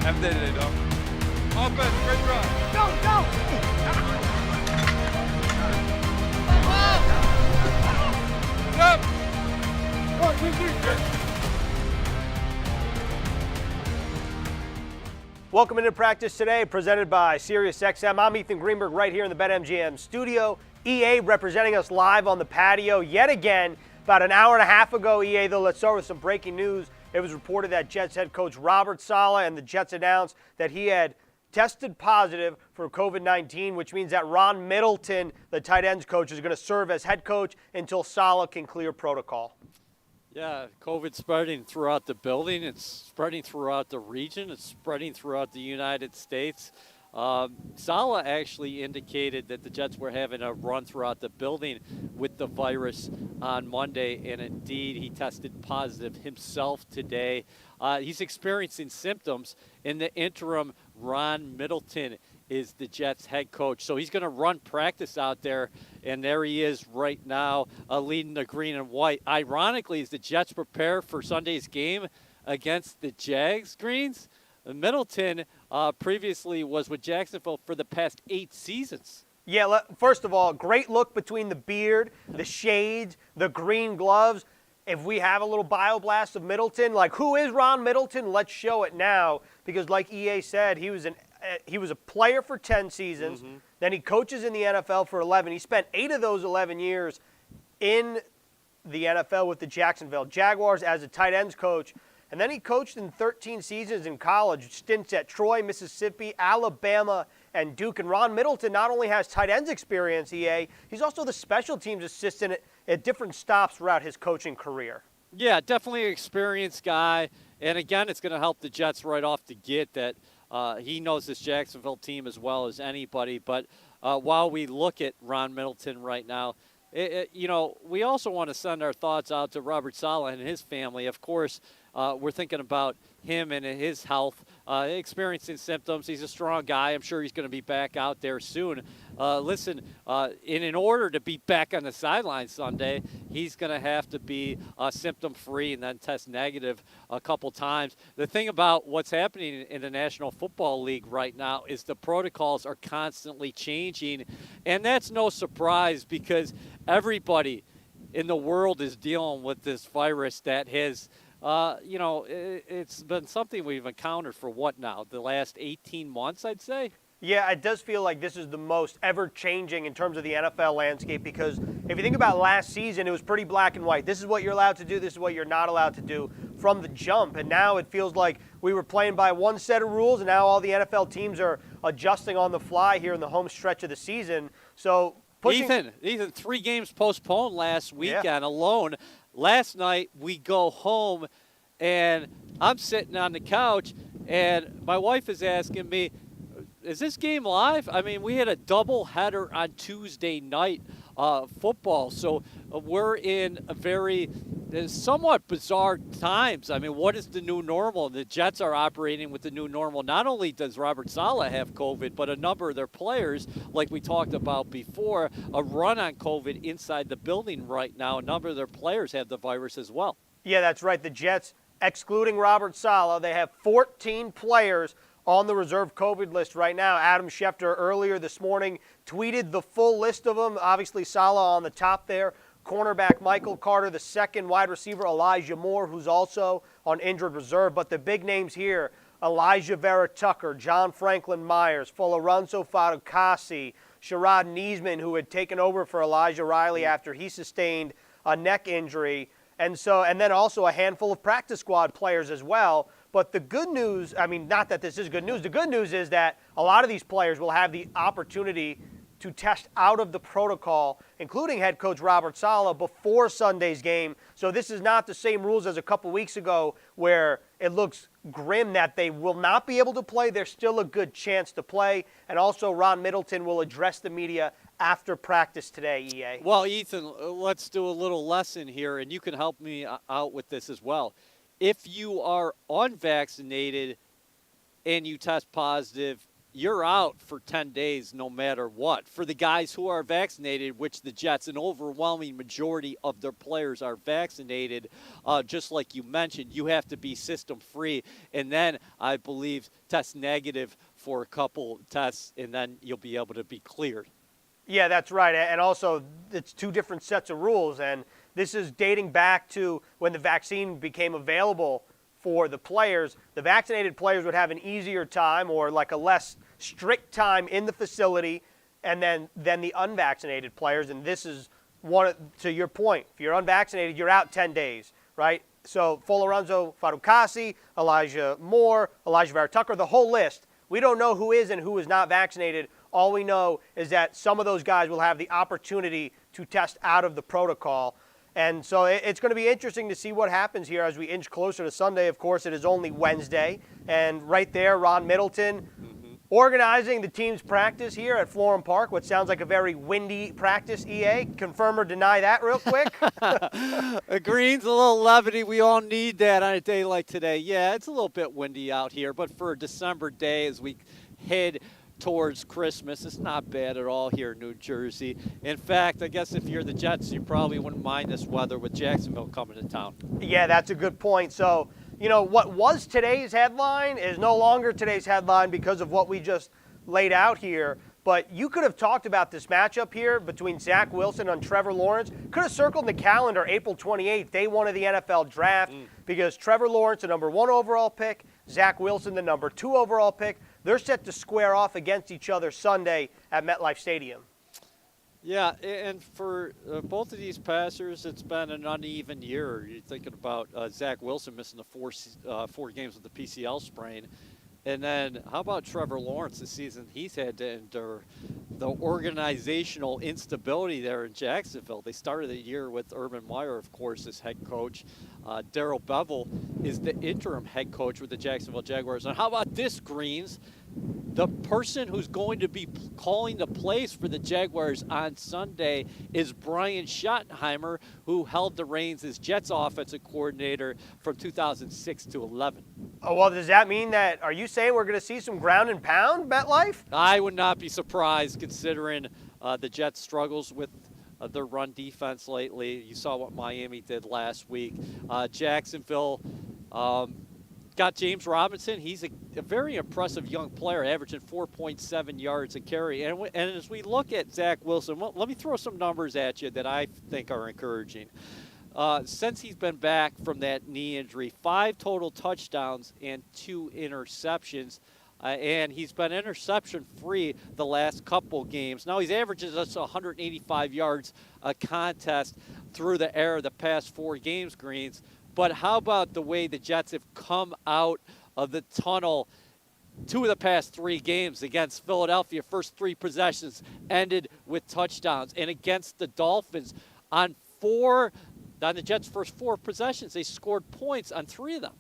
Have a day today, dog. Offense, great drive. Go, go! Stop! 1, 2, 3. Welcome into practice today, presented by SiriusXM. I'm Ethan Greenberg right here in the BetMGM studio. EA representing us live on the patio yet again. About an hour and a half ago, EA, though, let's start with some breaking news. It was reported that Jets head coach Robert Saleh and the Jets announced that he had tested positive for COVID-19, which means that Ron Middleton, the tight ends coach, is going to serve as head coach until Saleh can clear protocol. Yeah, COVID's spreading throughout the building. It's spreading throughout the region. It's spreading throughout the United States. Saleh actually indicated that the Jets were having a run throughout the building with the virus on Monday, and indeed he tested positive himself today. He's experiencing symptoms. In the interim, Ron Middleton is the Jets head coach. So he's going to run practice out there, and there he is right now leading the green and white. Ironically, as the Jets prepare for Sunday's game against the Jags Greens, Middleton previously was with Jacksonville for the past 8 seasons. Yeah, first of all, great look between the beard, the shades, the green gloves. If we have a little bioblast of Middleton, like who is Ron Middleton? Let's show it now, because like EA said, he was a player for 10 seasons. Mm-hmm. Then he coaches in the NFL for 11. He spent 8 of those 11 years in the NFL with the Jacksonville Jaguars as a tight ends coach. And then he coached in 13 seasons in college, stints at Troy, Mississippi, Alabama, and Duke. And Ron Middleton not only has tight ends experience, EA, he's also the special teams assistant at different stops throughout his coaching career. Yeah, definitely an experienced guy. And again, it's going to help the Jets right off the get that he knows this Jacksonville team as well as anybody. But while we look at Ron Middleton right now, we also want to send our thoughts out to Robert Saleh and his family. Of course, we're thinking about him and his health, experiencing symptoms. He's a strong guy. I'm sure he's going to be back out there soon. In order to be back on the sideline Sunday, he's going to have to be symptom-free and then test negative a couple times. The thing about what's happening in the National Football League right now is the protocols are constantly changing, and that's no surprise because everybody in the world is dealing with this virus that has it's been something we've encountered for what now? The last 18 months, I'd say? Yeah, it does feel like this is the most ever-changing in terms of the NFL landscape, because if you think about last season, it was pretty black and white. This is what you're allowed to do, this is what you're not allowed to do from the jump. And now it feels like we were playing by one set of rules, and now all the NFL teams are adjusting on the fly here in the home stretch of the season. So Ethan, 3 games postponed last weekend alone. Last night, we go home, and I'm sitting on the couch, and my wife is asking me, is this game live? I mean, we had a double header on Tuesday night football, so we're in a very somewhat bizarre times. I mean, what is the new normal? The Jets are operating with the new normal. Not only does Robert Saleh have COVID, but a number of their players, like we talked about before, a run on COVID inside the building right now. A number of their players have the virus as well. Yeah, that's right. The Jets, excluding Robert Saleh, they have 14 players on the reserve COVID list right now. Adam Schefter earlier this morning tweeted the full list of them. Obviously, Saleh on the top there. Cornerback Michael Carter, the second wide receiver Elijah Moore, who's also on injured reserve. But the big names here, Elijah Vera-Tucker, John Franklin Myers, Folorunso Fatukasi, Sherrod Niesman, who had taken over for Elijah Riley after he sustained a neck injury. And then also a handful of practice squad players as well. But the good news, I mean, not that this is good news. The good news is that a lot of these players will have the opportunity to test out of the protocol, including head coach Robert Saleh, before Sunday's game. So this is not the same rules as a couple weeks ago where it looks grim that they will not be able to play. There's still a good chance to play. And also Ron Middleton will address the media after practice today, EA. Well, Ethan, let's do a little lesson here, and you can help me out with this as well. If you are unvaccinated and you test positive you're out for 10 days no matter what. For the guys who are vaccinated, which the Jets, an overwhelming majority of their players are vaccinated, just like you mentioned, you have to be system-free. And then, I believe, test negative for a couple tests, and then you'll be able to be cleared. Yeah, that's right. And also, it's two different sets of rules. And this is dating back to when the vaccine became available for the players. The vaccinated players would have an easier time or like a less strict time in the facility, and then the unvaccinated players. And this is to your point, if you're unvaccinated, you're out 10 days, right? So Folorenzo Fatukasi, Elijah Moore, Elijah Vera Tucker, the whole list. We don't know who is and who is not vaccinated. All we know is that some of those guys will have the opportunity to test out of the protocol. And so it's going to be interesting to see what happens here as we inch closer to Sunday. Of course, it is only Wednesday. And right there, Ron Middleton organizing the team's practice here at Florham Park, what sounds like a very windy practice, EA. Confirm or deny that real quick? Greens, a little levity. We all need that on a day like today. Yeah, it's a little bit windy out here, but for a December day as we head towards Christmas, it's not bad at all here in New Jersey. In fact, I guess if you're the Jets, you probably wouldn't mind this weather with Jacksonville coming to town. Yeah, that's a good point. So, what was today's headline is no longer today's headline because of what we just laid out here. But you could have talked about this matchup here between Zach Wilson and Trevor Lawrence. Could have circled in the calendar April 28th, day one of the NFL draft, because Trevor Lawrence, the number 1 overall pick, Zach Wilson, the number 2 overall pick. They're set to square off against each other Sunday at MetLife Stadium. Yeah, and for both of these passers, it's been an uneven year. You're thinking about Zach Wilson missing the 4 games with the PCL sprain. And then how about Trevor Lawrence this season? He's had to endure the organizational instability there in Jacksonville. They started the year with Urban Meyer, of course, as head coach. Darrell Bevell is the interim head coach with the Jacksonville Jaguars. And how about this, Greens? The person who's going to be calling the plays for the Jaguars on Sunday is Brian Schottenheimer, who held the reins as Jets offensive coordinator from 2006 to 11. Oh, well, does that mean that, are you saying we're going to see some ground and pound, MetLife? I would not be surprised considering the Jets' struggles with their run defense lately. You saw what Miami did last week. Jacksonville got James Robinson. He's a very impressive young player, averaging 4.7 yards a carry. And as we look at Zach Wilson, let me throw some numbers at you that I think are encouraging. Since he's been back from that knee injury, 5 total touchdowns and 2 interceptions. And he's been interception-free the last couple games. Now he's averaging just 185 yards a contest through the air the past 4 games, Greens. But how about the way the Jets have come out of the tunnel 2 of the past 3 games against Philadelphia? First 3 possessions ended with touchdowns. And against the Dolphins, on the Jets' first 4 possessions, they scored points on 3 of them.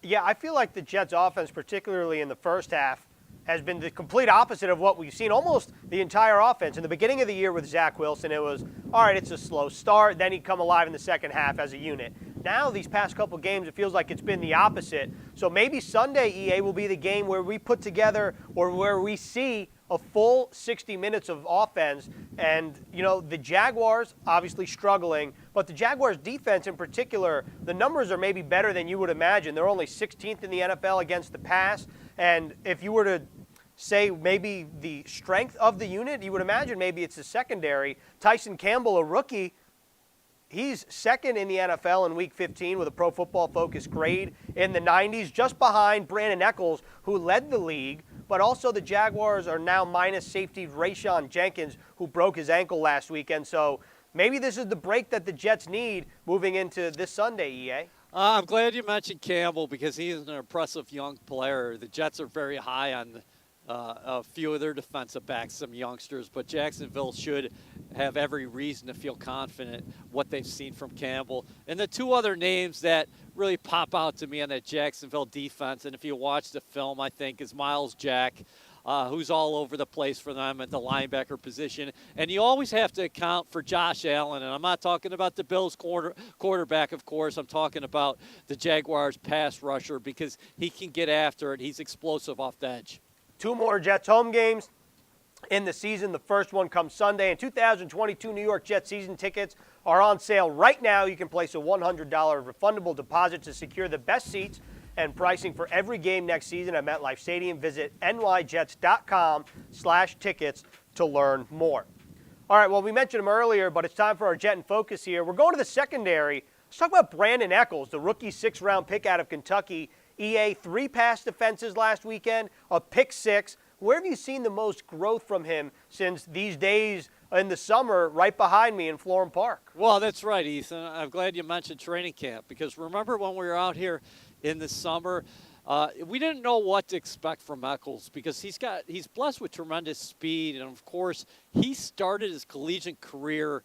Yeah, I feel like the Jets' offense, particularly in the first half, has been the complete opposite of what we've seen almost the entire offense. In the beginning of the year with Zach Wilson, it was, all right, it's a slow start, then he'd come alive in the second half as a unit. Now, these past couple games, it feels like it's been the opposite. So maybe Sunday, EA, will be the game where we put together or where we see a full 60 minutes of offense. And, the Jaguars obviously struggling, but the Jaguars defense in particular, the numbers are maybe better than you would imagine. They're only 16th in the NFL against the pass. And if you were to say maybe the strength of the unit, you would imagine maybe it's the secondary. Tyson Campbell, a rookie, he's second in the NFL in Week 15 with a Pro Football Focus grade in the 90s, just behind Brandon Echols, who led the league. But also the Jaguars are now minus safety Rayshon Jenkins, who broke his ankle last weekend. So maybe this is the break that the Jets need moving into this Sunday, EA. I'm glad you mentioned Campbell because he is an impressive young player. The Jets are very high on a few of their defensive backs, some youngsters, but Jacksonville should have every reason to feel confident what they've seen from Campbell. And the 2 other names that really pop out to me on that Jacksonville defense, and if you watch the film, I think, is Miles Jack, who's all over the place for them at the linebacker position. And you always have to account for Josh Allen, and I'm not talking about the Bills quarterback, of course. I'm talking about the Jaguars pass rusher because he can get after it. He's explosive off the edge. 2 more Jets home games in the season. The first one comes Sunday. And 2022 New York Jets season tickets are on sale right now. You can place a $100 refundable deposit to secure the best seats and pricing for every game next season at MetLife Stadium. Visit nyjets.com/tickets to learn more. All right, well, we mentioned him earlier, but it's time for our Jet in Focus here. We're going to the secondary. Let's talk about Brandon Echols, the rookie 6th-round pick out of Kentucky. EA, 3 pass defenses last weekend, a pick 6. Where have you seen the most growth from him since these days in the summer right behind me in Florham Park? Well, that's right, Ethan. I'm glad you mentioned training camp because remember when we were out here in the summer, we didn't know what to expect from Echols because he's blessed with tremendous speed, and of course he started his collegiate career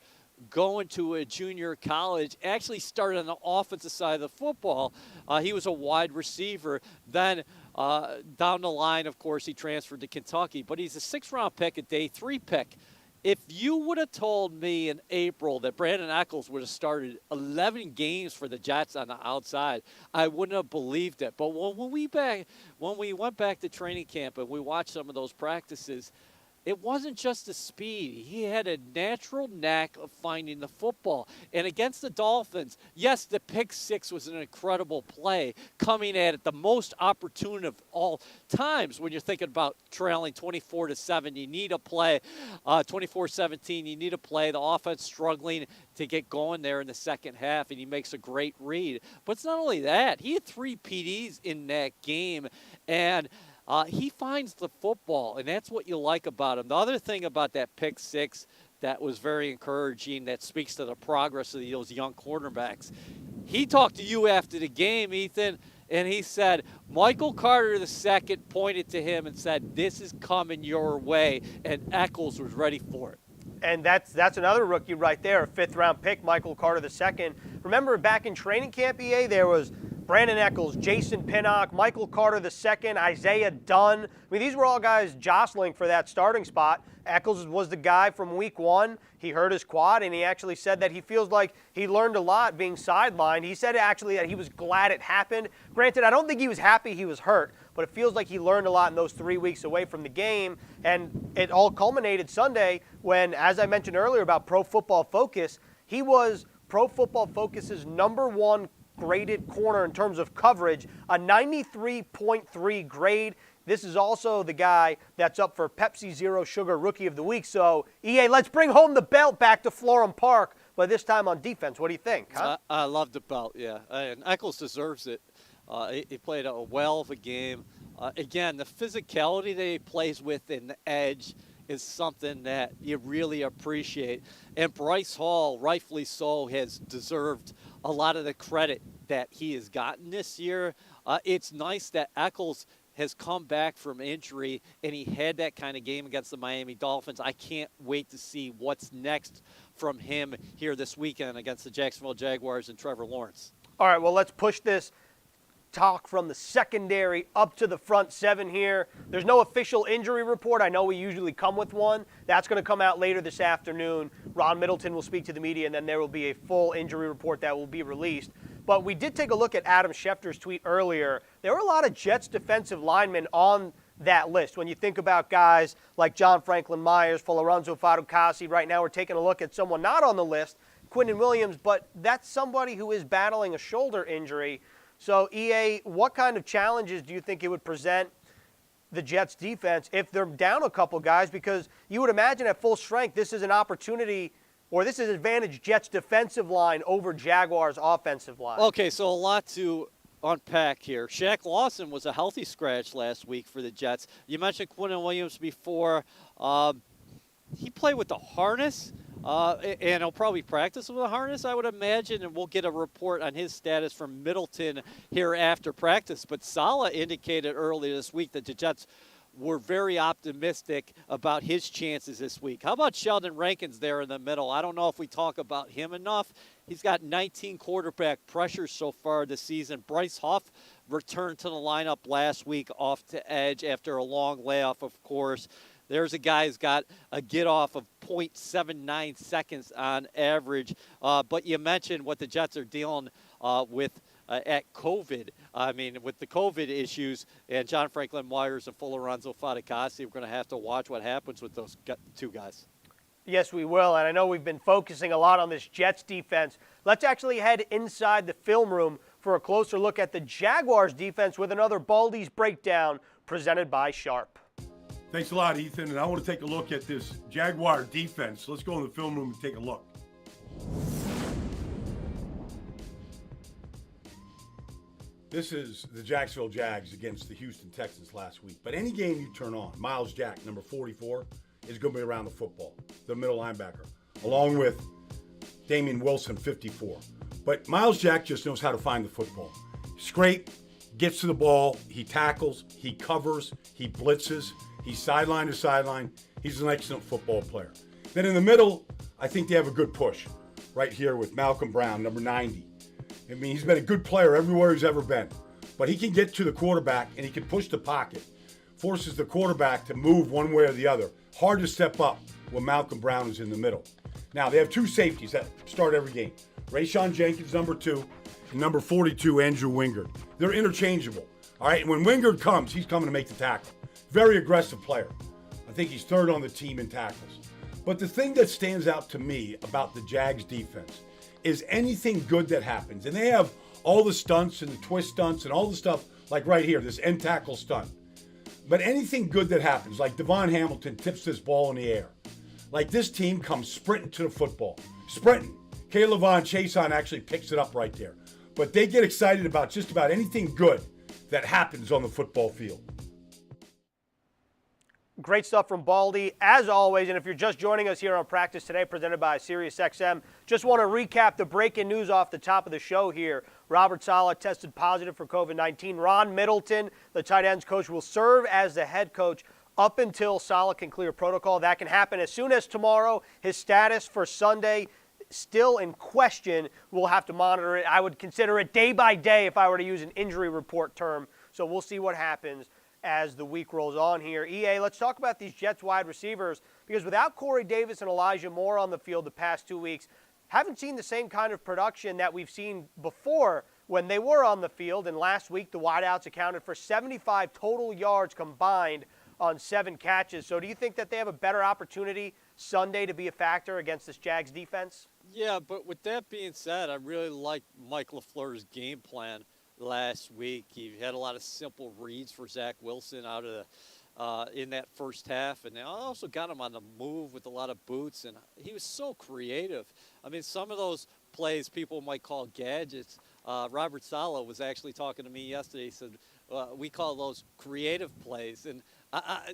going to a junior college, actually started on the offensive side of the football. He was a wide receiver. Then down the line, of course, he transferred to Kentucky, but he's a 6th-round pick, a day 3 pick. If you would have told me in April that Brandon Echols would have started 11 games for the Jets on the outside, I wouldn't have believed it. But when we went back to training camp and we watched some of those practices, it wasn't just the speed. He had a natural knack of finding the football. And against the Dolphins, yes, the pick 6 was an incredible play, coming at it the most opportune of all times when you're thinking about trailing 24-7. You need a play. 24-17, you need a play. The offense struggling to get going there in the second half, and he makes a great read. But it's not only that. He had 3 PDs in that game, and he finds the football, and that's what you like about him. The other thing about that pick 6 that was very encouraging, that speaks to the progress of those young quarterbacks, he talked to you after the game, Ethan, and he said Michael Carter II pointed to him and said, "This is coming your way," and Echols was ready for it. And that's another rookie right there, a 5th-round pick, Michael Carter II. Remember back in training camp, EA, there was Brandon Echols, Jason Pinnock, Michael Carter II, Isaiah Dunn. I mean, these were all guys jostling for that starting spot. Echols was the guy from week 1. He hurt his quad, and he actually said that he feels like he learned a lot being sidelined. He said actually that he was glad it happened. Granted, I don't think he was happy he was hurt, but it feels like he learned a lot in those 3 weeks away from the game. And it all culminated Sunday when, as I mentioned earlier about Pro Football Focus, he was Pro Football Focus's #1 graded corner in terms of coverage, a 93.3 grade. This is also the guy that's up for Pepsi Zero Sugar Rookie of the Week. So, EA, let's bring home the belt back to Florham Park, but this time on defense. What do you think? Huh? I love the belt, yeah. And Echols deserves it. He played a well of a game. Again, the physicality that he plays with in the edge is something that you really appreciate. And Bryce Hall, rightfully so, has deserved a lot of the credit that he has gotten this year. It's nice that Echols has come back from injury, and he had that kind of game against the Miami Dolphins. I can't wait to see what's next from him here this weekend against the Jacksonville Jaguars and Trevor Lawrence. All right, well, let's push this talk from the secondary up to the front 7 here. There's no official injury report. I know we usually come with one. That's going to come out later this afternoon. Ron Middleton will speak to the media, and then there will be a full injury report that will be released. But we did take a look at Adam Schefter's tweet earlier. There were a lot of Jets defensive linemen on that list. When you think about guys like John Franklin Myers, Lorenzo Fatukasi, right now we're taking a look at someone not on the list, Quinnen Williams, but that's somebody who is battling a shoulder injury. So, EA, what kind of challenges do you think it would present the Jets defense if they're down a couple guys? Because you would imagine at full strength this is an opportunity, or this is an advantage Jets defensive line over Jaguars offensive line. Okay, so a lot to unpack here. Shaq Lawson was a healthy scratch last week for the Jets. You mentioned Quinnen Williams before. He played with the harness. And he'll probably practice with a harness, I would imagine, and we'll get a report on his status from Middleton here after practice. But Saleh indicated earlier this week that the Jets were very optimistic about his chances this week. How about Sheldon Rankins there in the middle? I don't know if we talk about him enough. He's got 19 quarterback pressures so far this season. Bryce Huff returned to the lineup last week off to edge after a long layoff, of course. There's a guy who's got a get-off of 0.79 seconds on average. But you mentioned what the Jets are dealing with at COVID. I mean, with the COVID issues and John Franklin Myers and Lorenzo Faticasi, we're going to have to watch what happens with those two guys. Yes, we will. And I know we've been focusing a lot on this Jets defense. Let's actually head inside the film room for a closer look at the Jaguars defense with another Baldy's breakdown presented by Sharp. Thanks a lot, Ethan. And I want to take a look at this Jaguar defense. Let's go in the film room and take a look. This is the Jacksonville Jags against the Houston Texans last week. But any game you turn on, Miles Jack, number 44, is going to be around the football, the middle linebacker, along with Damian Wilson, 54. But Miles Jack just knows how to find the football. Scrape, gets to the ball, he tackles, he covers, he blitzes, he's sideline to sideline. He's an excellent football player. Then in the middle, I think they have a good push right here with Malcolm Brown, number 90. I mean, he's been a good player everywhere he's ever been. But he can get to the quarterback and he can push the pocket. Forces the quarterback to move one way or the other. Hard to step up when Malcolm Brown is in the middle. Now, they have two safeties that start every game. Rayshon Jenkins, number 2, and number 42, Andrew Wingard. They're interchangeable. All right, and when Wingard comes, he's coming to make the tackle. Very aggressive player. I think he's third on the team in tackles. But the thing that stands out to me about the Jags defense is anything good that happens. And they have all the stunts and the twist stunts and all the stuff like right here, this end tackle stunt. But anything good that happens, like Devon Hamilton tips this ball in the air. Like this team comes sprinting to the football. Sprinting. Caleb Von Chason actually picks it up right there. But they get excited about just about anything good that happens on the football field. Great stuff from Baldy, as always. And if you're just joining us here on Practice Today, presented by SiriusXM, just want to recap the breaking news off the top of the show here. Robert Saleh tested positive for COVID-19. Ron Middleton, the tight ends coach, will serve as the head coach up until Saleh can clear protocol. That can happen as soon as tomorrow. His status for Sunday still in question. We'll have to monitor it. I would consider it day by day if I were to use an injury report term. So we'll see what happens as the week rolls on here. EA, let's talk about these Jets wide receivers, because without Corey Davis and Elijah Moore on the field the past 2 weeks, haven't seen the same kind of production that we've seen before when they were on the field. And last week, the wideouts accounted for 75 total yards combined on 7 catches. So do you think that they have a better opportunity Sunday to be a factor against this Jags defense? Yeah, but with that being said, I really like Mike LaFleur's game plan last week. He had a lot of simple reads for Zach Wilson out of the in that first half, and they also got him on the move with a lot of boots, and he was so creative. I mean, some of those plays people might call gadgets. Robert Saleh was actually talking to me yesterday. He said, we call those creative plays, and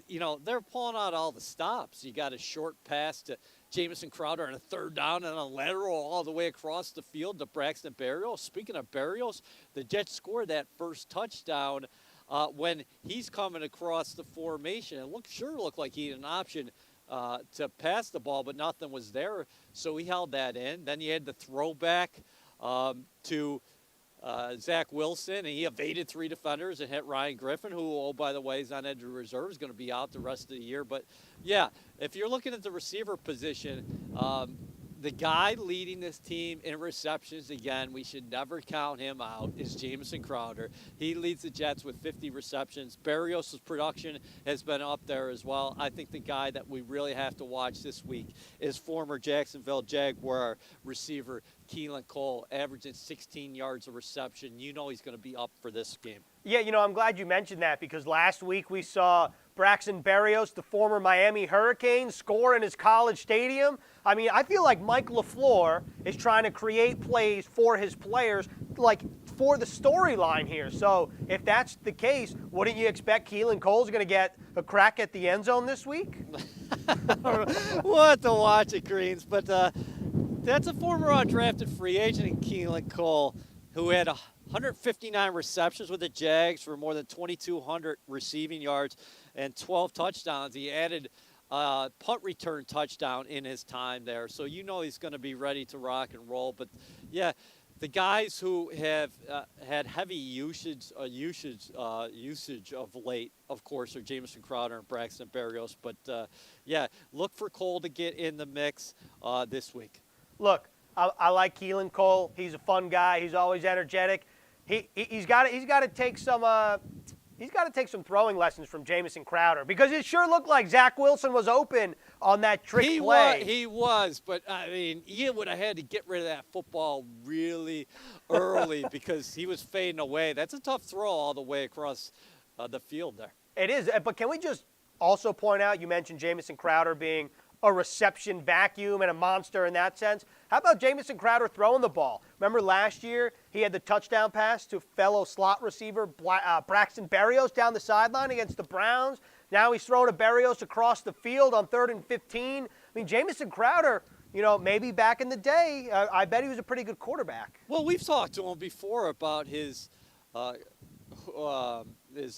you know, they're pulling out all the stops. You got a short pass to Jamison Crowder on a third down and a lateral all the way across the field to Braxton Berrios. Speaking of Berrios, the Jets scored that first touchdown when he's coming across the formation. It looked like he had an option to pass the ball, but nothing was there, so he held that in. Then you had the throwback to Zach Wilson, and he evaded 3 defenders and hit Ryan Griffin, who, oh, by the way, is on injury reserve, is going to be out the rest of the year. But, yeah, if you're looking at the receiver position, the guy leading this team in receptions, again, we should never count him out, is Jamison Crowder. He leads the Jets with 50 receptions. Berrios' production has been up there as well. I think the guy that we really have to watch this week is former Jacksonville Jaguar receiver Keelan Cole, averaging 16 yards of reception. You know he's going to be up for this game. Yeah, you know, I'm glad you mentioned that, because last week we saw Braxton Berrios, the former Miami Hurricane, score in his college stadium. I mean, I feel like Mike LaFleur is trying to create plays for his players, like for the storyline here. So if that's the case, wouldn't you expect Keelan Cole's going to get a crack at the end zone this week? We'll have to watch it, Greens. But that's a former undrafted free agent in Keelan Cole, who had 159 receptions with the Jags for more than 2,200 receiving yards and 12 touchdowns. He added a punt return touchdown in his time there. So you know he's going to be ready to rock and roll. But, yeah, the guys who have had heavy usage of late, of course, are Jamison Crowder and Braxton Berrios. But, yeah, look for Cole to get in the mix this week. Look, I like Keelan Cole. He's a fun guy. He's always energetic. He's got to take some throwing lessons from Jamison Crowder, because it sure looked like Zach Wilson was open on that trick play. He was, but I mean, he would have had to get rid of that football really early because he was fading away. That's a tough throw all the way across the field there. It is, but can we just also point out, you mentioned Jamison Crowder being a reception vacuum and a monster in that sense. How about Jamison Crowder throwing the ball? Remember last year he had the touchdown pass to fellow slot receiver Braxton Berrios down the sideline against the Browns. Now he's throwing to Berrios across the field on 3rd and 15. I mean, Jamison Crowder, maybe back in the day, I bet he was a pretty good quarterback. Well, we've talked to him before about his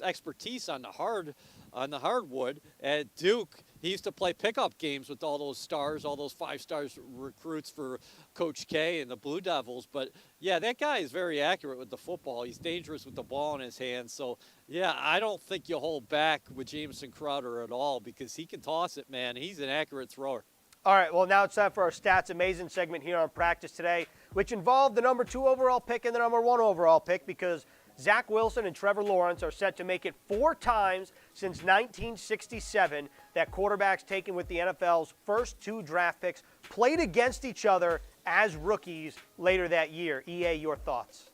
expertise on the hardwood at Duke. He used to play pickup games with all those stars, all those 5-star recruits for Coach K and the Blue Devils. But, yeah, that guy is very accurate with the football. He's dangerous with the ball in his hands. So, yeah, I don't think you hold back with Jamison Crowder at all because he can toss it, man. He's an accurate thrower. All right, well, now it's time for our Stats Amazing segment here on Practice Today, which involved the number 2 overall pick and the number 1 overall pick, because Zach Wilson and Trevor Lawrence are set to make it 4 times since 1967 that quarterbacks taken with the NFL's first 2 draft picks played against each other as rookies later that year. EA, your thoughts?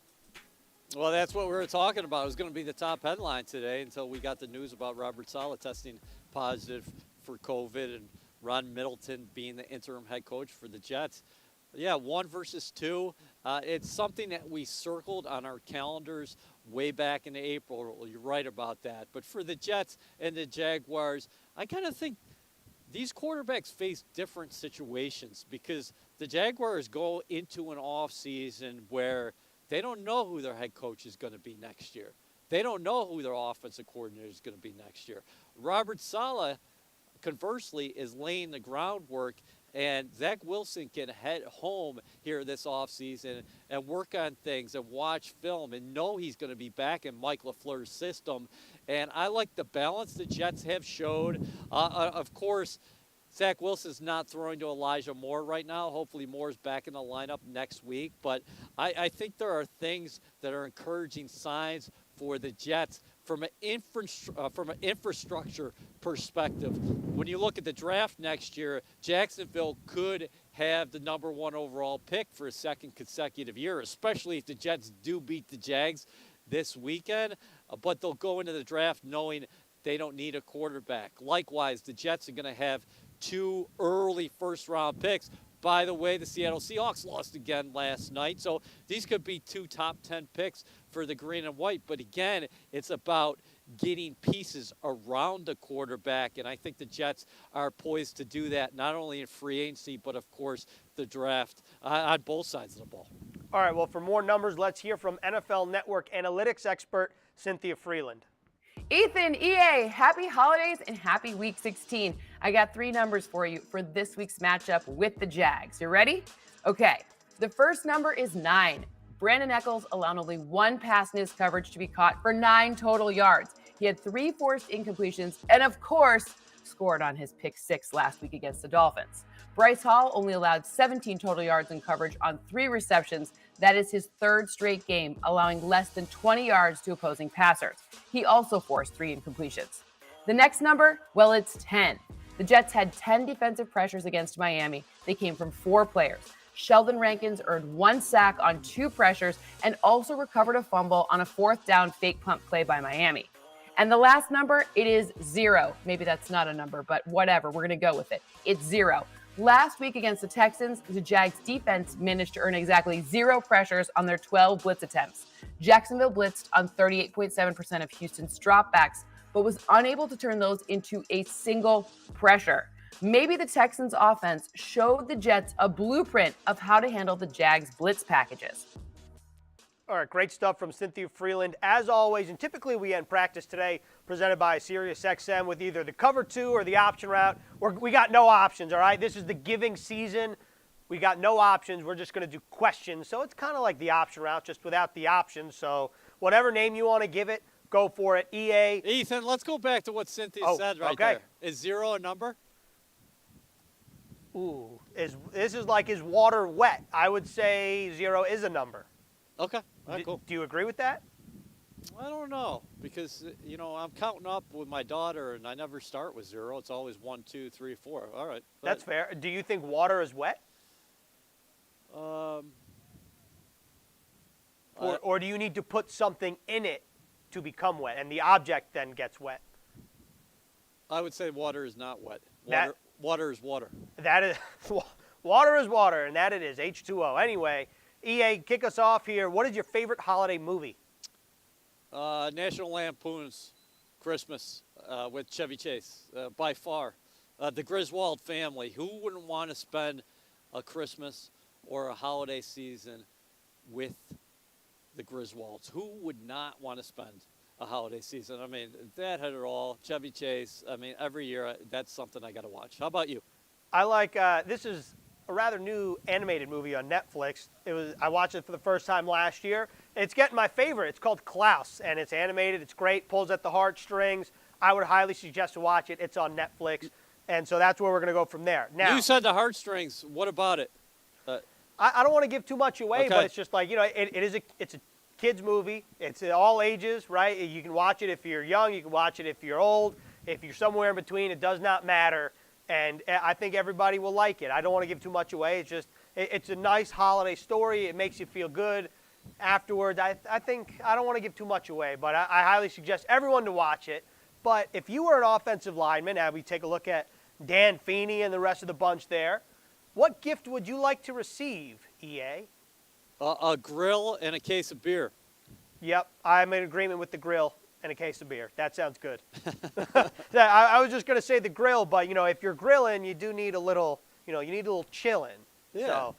Well, that's what we were talking about. It was going to be the top headline today until we got the news about Robert Saleh testing positive for COVID and Ron Middleton being the interim head coach for the Jets. Yeah, 1 versus 2. It's something that we circled on our calendars way back in April. You're right about that. But for the Jets and the Jaguars, I kind of think these quarterbacks face different situations because the Jaguars go into an offseason where they don't know who their head coach is going to be next year. They don't know who their offensive coordinator is going to be next year. Robert Saleh, conversely, is laying the groundwork, and Zach Wilson can head home here this offseason and work on things and watch film and know he's going to be back in Mike LaFleur's system. And I like the balance the Jets have showed. Of course, Zach Wilson's not throwing to Elijah Moore right now. Hopefully Moore's back in the lineup next week. But I think there are things that are encouraging signs for the Jets from an infrastructure perspective. When you look at the draft next year, Jacksonville could have the number 1 overall pick for a second consecutive year, especially if the Jets do beat the Jags this weekend. But they'll go into the draft knowing they don't need a quarterback. Likewise, the Jets are going to have 2 early first-round picks. By the way, the Seattle Seahawks lost again last night, so these could be 2 top 10 picks for the green and white. But again, it's about getting pieces around the quarterback, and I think the Jets are poised to do that, not only in free agency, but of course the draft on both sides of the ball. All right, well, for more numbers, let's hear from NFL Network analytics expert Cynthia Freeland. Ethan, EA, happy holidays and happy week 16. I got 3 numbers for you for this week's matchup with the Jags. You ready? Okay, the first number is 9. Brandon Echols allowed only 1 pass in his coverage to be caught for 9 total yards. He had 3 forced incompletions and, of course, scored on his pick 6 last week against the Dolphins. Bryce Hall only allowed 17 total yards in coverage on 3 receptions. That is his 3rd straight game, allowing less than 20 yards to opposing passers. He also forced 3 incompletions. The next number, well, it's 10. The Jets had 10 defensive pressures against Miami. They came from 4 players. Sheldon Rankins earned 1 sack on 2 pressures and also recovered a fumble on a 4th down fake punt play by Miami. And the last number, it is 0. Maybe that's not a number, but whatever. We're going to go with it. It's 0. Last week against the Texans, the Jags defense managed to earn exactly 0 pressures on their 12 blitz attempts. Jacksonville blitzed on 38.7% of Houston's dropbacks, but was unable to turn those into a single pressure. Maybe the Texans offense showed the Jets a blueprint of how to handle the Jags blitz packages. All right, great stuff from Cynthia Freeland, as always. And typically we end Practice Today presented by SiriusXM with either the cover 2 or the option route. We got no options, all right? This is the giving season. We got no options. We're just going to do questions. So it's kind of like the option route, just without the options. So whatever name you want to give it, go for it. EA. Ethan, let's go back to what Cynthia said right there. Is 0 a number? Ooh, this is like, is water wet? I would say 0 is a number. Okay. All right, cool. Do you agree with that? I don't know because I'm counting up with my daughter, and I never start with 0. It's always 1, 2, 3, 4. All right. That's fair. Do you think water is wet? Or do you need to put something in it to become wet, and the object then gets wet? I would say water is not wet. That- Water is water. That is water is water, and that it is H2O. Anyway, EA, kick us off here. What is your favorite holiday movie? National Lampoon's Christmas with Chevy Chase, by far. The Griswold family. Who wouldn't want to spend a Christmas or a holiday season with the Griswolds? Who would not want to spend a holiday season? I mean, Dad had it all. Chevy Chase. I mean, every year that's something I got to watch. How about you? I like this is a rather new animated movie on Netflix. I watched it for the first time last year. It's getting my favorite. It's called Klaus, and it's animated. It's great. Pulls at the heartstrings. I would highly suggest to watch it. It's on Netflix, and so that's where we're going to go from there. Now, You said the heartstrings. What about it? I don't want to give too much away, Okay. but it's just like it's a kids movie. It's all ages, right? You can watch it if you're young. You can watch it if you're old. If you're somewhere in between, it does not matter. And I think everybody will like it. I don't want to give too much away. It's just it's a nice holiday story. It makes you feel good afterwards. I think I don't want to give too much away, but I highly suggest everyone to watch it. But if you were an offensive lineman, and we take a look at Dan Feeney and the rest of the bunch there, what gift would you like to receive, EA? A grill and a case of beer. Yep, I'm in agreement with the grill and a case of beer. That sounds good. I was just going to say the grill, but, if you're grilling, you do need a little, you need a little chilling. Yeah. So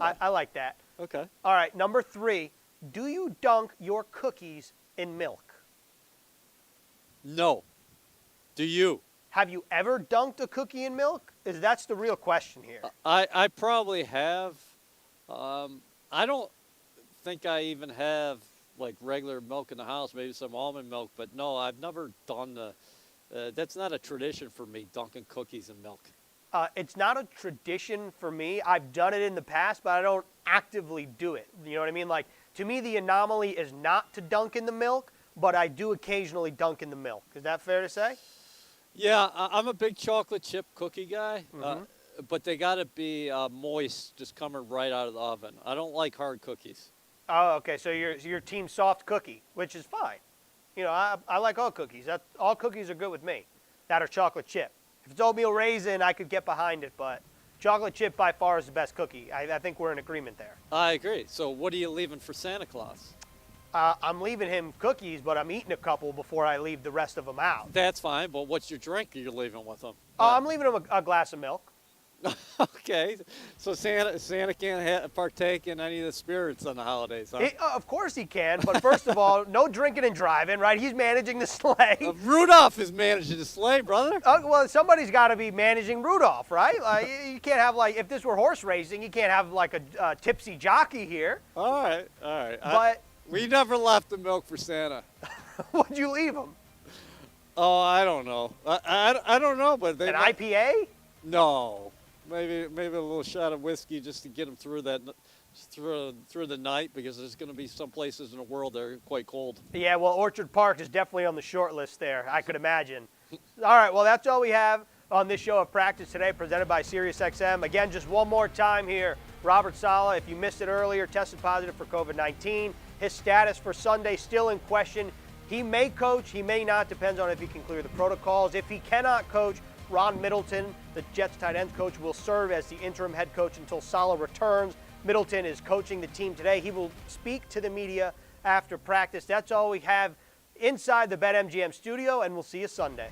I like that. Okay. All right, number 3, do you dunk your cookies in milk? No. Do you? Have you ever dunked a cookie in milk? That's the real question here. I probably have. I don't think I even have like regular milk in the house, maybe some almond milk, but no, I've never done that's not a tradition for me, dunking cookies in milk. It's not a tradition for me. I've done it in the past, but I don't actively do it. You know what I mean? Like, to me, the anomaly is not to dunk in the milk, but I do occasionally dunk in the milk. Is that fair to say? Yeah, I'm a big chocolate chip cookie guy, but they got to be moist, just coming right out of the oven. I don't like hard cookies. Oh, okay. So you're team soft cookie, which is fine. I like all cookies. All cookies are good with me. That or chocolate chip. If it's oatmeal raisin, I could get behind it, but chocolate chip by far is the best cookie. I think we're in agreement there. I agree. So what are you leaving for Santa Claus? I'm leaving him cookies, but I'm eating a couple before I leave the rest of them out. That's fine, but what's your drink you're leaving with him? I'm leaving him a glass of milk. Okay, so Santa can't partake in any of the spirits on the holidays, huh? Of course he can, but first of all, no drinking and driving, right? He's managing the sleigh. Rudolph is managing the sleigh, brother. Well, somebody's got to be managing Rudolph, right? Like, you can't have, like, if this were horse racing, you can't have, like, a tipsy jockey here. All right. But we never left the milk for Santa. what'd you leave him? Oh, I don't know. I don't know, but An IPA? No. Maybe a little shot of whiskey just to get them through that, through the night, because there's going to be some places in the world that are quite cold. Yeah, well, Orchard Park is definitely on the short list there, I could imagine. All right, well, that's all we have on this show of Practice Today, presented by SiriusXM. Again, just one more time here, Robert Saleh, if you missed it earlier, tested positive for COVID-19. His status for Sunday still in question. He may coach, he may not, depends on if he can clear the protocols. If he cannot coach, Ron Middleton, the Jets tight ends coach, will serve as the interim head coach until Saleh returns. Middleton is coaching the team today. He will speak to the media after practice. That's all we have inside the BetMGM studio, and we'll see you Sunday.